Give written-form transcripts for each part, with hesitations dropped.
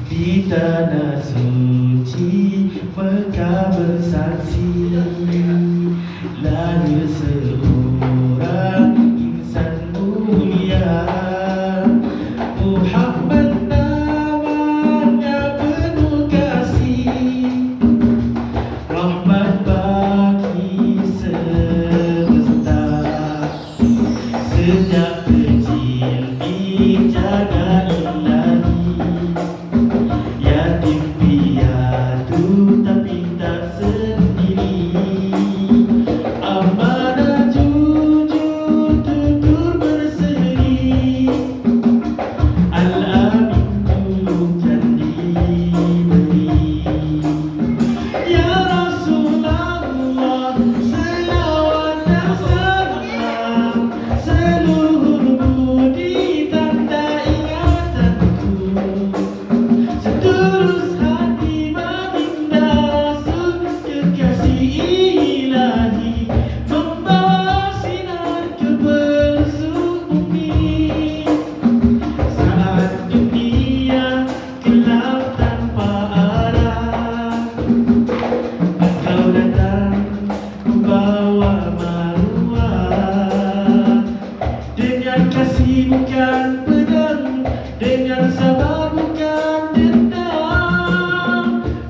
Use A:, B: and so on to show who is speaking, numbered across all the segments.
A: di tanah suci Mekah bersaksi lahir seorang insan mulia Muhammad namanya penuh kasih rahmat bagi semesta sejak kecil dijaga ilahi yatim piatu tapi tak sendiri amanah jujur tutur berseri Al-Amin julukan diberi Ya Rasulullah selawat dan salam seluruh budi tanda ingatanku setulus hati baginda Rasul kekasih ilahi membawa sinar ke pelosok bumi saat dunia gelap tanpa arah Engkau datang membawa maruah dengan kasih bukan pedang dengan sabar bukan dendam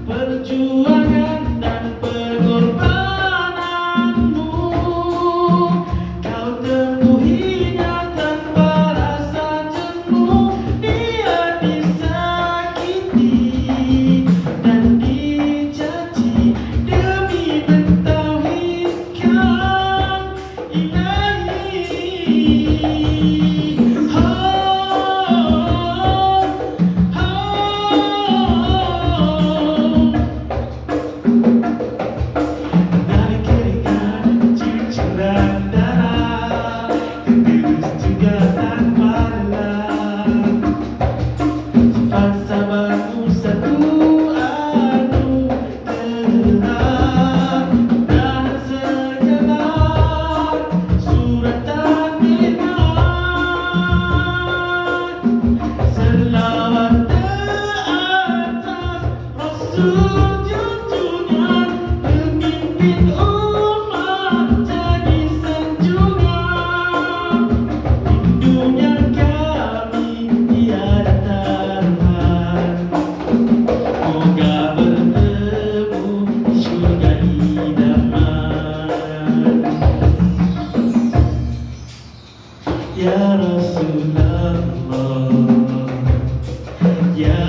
A: perjuangan dan pengorbananmu kau tempuhinya tanpa rasa jenuh dia disakiti dan dicaci demi mentauhidkan ilahi dari keringat cucuran darah ketulus juga tanpa lelah sifat sabarmu satu anugerah dan segala suratan nikmat selawat atas Rasul junjungan pemimpin umat jadi sanjungan rindunya kami tiada taruhan moga bertemu di syurga idaman Ya Rasulullah Ya